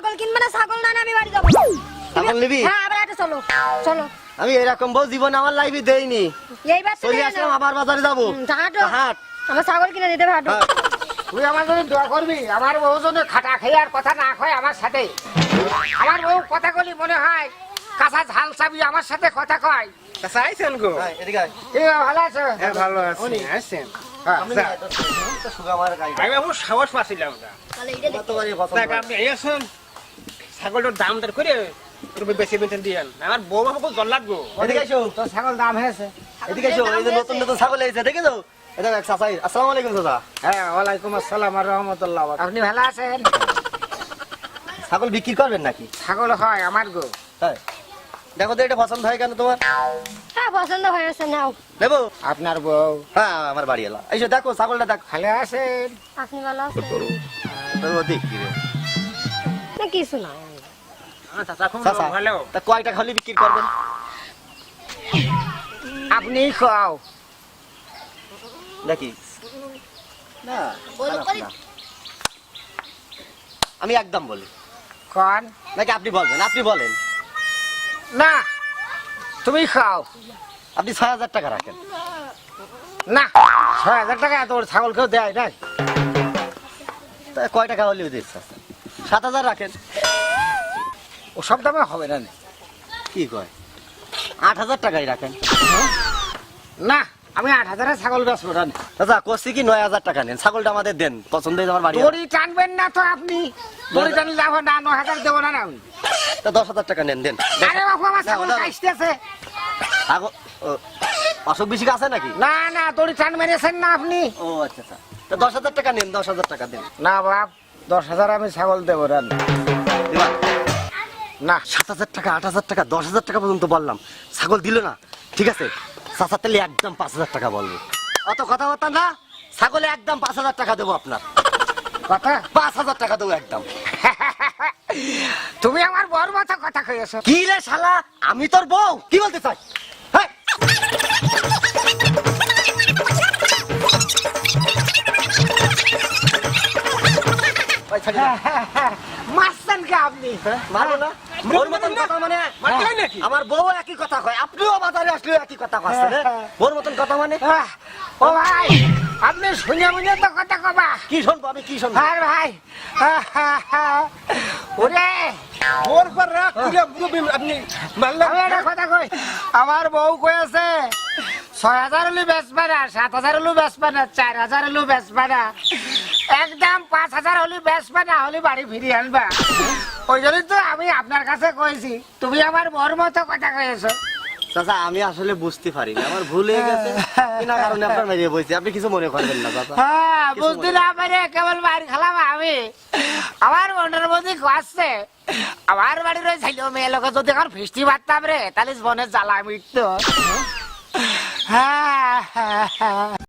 ছাগল কিনবে না ছাগল না আমি বাড়ি যাবো। ছাগল নিবি? হ্যাঁ আবার একটা চলো চলো। আমি এরকম বউ জীবনে আমার লাইফে দেইনি। এইবার তো চলে আসলাম আবার বাজারে যাবো। হাঁটো হাট। আমার ছাগল কিনে দিতে হাঁটো। তুই আমার জন্য দোয়া করবি, আমার বউ জন্য খাটা খেয়ে আর কথা না কয় আমার সাথে। আমার বউ কথা বলি মনে হয় কাঁচা ঝাল চাবি আমার সাথে কথা কয়। চাইছেন গো? হ্যাঁ, এদিকে আয়। এ ভালো আছে? হ্যাঁ ভালো আছি। আসছেন? আমি না, তো সুগা আমার গাড়ি। আমি বাবু সাহস পাচ্ছিলাম না। তাহলে এইটা আমার তো বাড়ি পছন্দ দেখ হয়। আপনি এসেছেন ছাগলটার দাম দর করে তুমি বেশি বেতন দিয়েন। আমার বউ বাবু খুব জল লাগবো। এদিকে এসো। তোর ছাগল দাম হয়েছে? এদিকে এসো। এই যে নতুন নতুন ছাগল এসেছে দেখেছো? এটা এক চাচা। আসসালামু আলাইকুম চাচা। হ্যাঁ ওয়ালাইকুম আসসালাম আর রহমতুল্লাহ। আপনি ভালো আছেন? ছাগল বিক্রি করবেন নাকি? ছাগল হয় আমার গো। তাই দেখো তো এটা পছন্দ হয় কেন তোমার? হ্যাঁ পছন্দ হয়েছে নাও। দেবো? আপনার বউ হ্যাঁ আমার বাড়ি এলা। এইসো দেখো ছাগলটা দেখো। ভালো আছেন? আপনি ভালো আছেন? তো দেখি রে। না কিছু না। আমার চাচা খুব চাচা ভালো। তা কয়টা খালি বিক্রি করবেন? আপনি খাও। দেখি না খারাপ না। আমি একদম বলি কন নাকি আপনি বলবেন? আপনি বলেন। না তুমি খাও। আপনি ৬,০০০ টাকা রাখেন। না ৬,০০০ টাকা তোর ছাগল কেউ দেয় না। তা কয় টাকা হলে দিচ্ছে? ৭,০০০ রাখেন। ও সব দামে হবে না। কি কয়? ৮,০০০ টাকাই রাখেন। না আমি ৮,০০০ ছাগল বেচবো না। দাদা করছি কি ৯,০০০ টাকা নেন। ছাগলটা আমাদের দেন, পছন্দ হয়েছে আমার বাড়ি। দড়ি টানবেন না তো আপনি? দড়ি টানলে যাবো না, ৯,০০০ দেবো না আমি। তা ১০,০০০ টাকা নেন, দেন। আরে বাবু আমার ছাগল না, না। কাশতেছে। অসুখ বিসুখ আছে নাকি? না না দড়ি টান মেরেছেন না আপনি? ও আচ্ছা আচ্ছা। তা ১০,০০০ টাকা নেন, ১০,০০০ টাকা দেন। না বাপ ১০,০০০ আমি ছাগল দেবো না। দিবা? না ৭,০০০ টাকা, ৮,০০০ টাকা, ১০,০০০ টাকা পর্যন্ত বললাম, ছাগল দিল না। ঠিক আছে চাচা, তাহলে একদম ৫,০০০ টাকা বলবো। অত কথাবার্তা না, ছাগলে একদম ৫,০০০ টাকা দেবো আপনার। কথা ৫,০০০ টাকা দেবো একদম। তুমি আমার বড় মাথা কথা কইছো। কি রে শালা, আমি তোর বউ, কি বলতে চাই? হেই! ওই ছাড়ি দাও। মারছেন কে আপনি? মারবো না? ওর মতন কথা মানে? মারতে হয় নাকি? আমার বউ একই কথা কয়, আপনিও বাজারে আসলেও একই কথা কচ্ছেন। ওর মতন কথা মানে? ও ভাই আপনি শুনে শুনে তো কথা কবা। কি শুনবো আমি, কি শুনবো? আর ভাই ওরে ওর পর রাগ করে মুরব্বি আপনি মারলেন। আমি একটা কথা কই, আমার বউ কয়েছে ৬,০০০ হলে বেচবে না, ৭,০০০ হলে বেচবে না, ৪,০০০ হলে বেচবে না, একদম ৫,০০০ হলে বেচবে না, হলে বাড়ি ফিরিয়ে আনবা। ওই জন্যই তো আমি আপনার কাছে কয়েছি, তুমি আমার বর মতো কথা কয়েছো। চাচা আমি আসলে বুঝতে পারিনি, আমার ভুল হয়ে গেছে। বিনা কারণে আপনার মেরিয়ে বইছি, আপনি কিছু মনে করবেন না চাচা। হ্যাঁ বুঝতে না পারে কেবল বাড়ি খেলাম আমি। আমার মনের মধ্যে আসছে আমার বাড়ির ওই ছেলে মেয়ে লোক যদি এখন ফিস্টি মারতাম রে, তাহলে জীবনের জ্বালা মিটতো। হ্যাঁ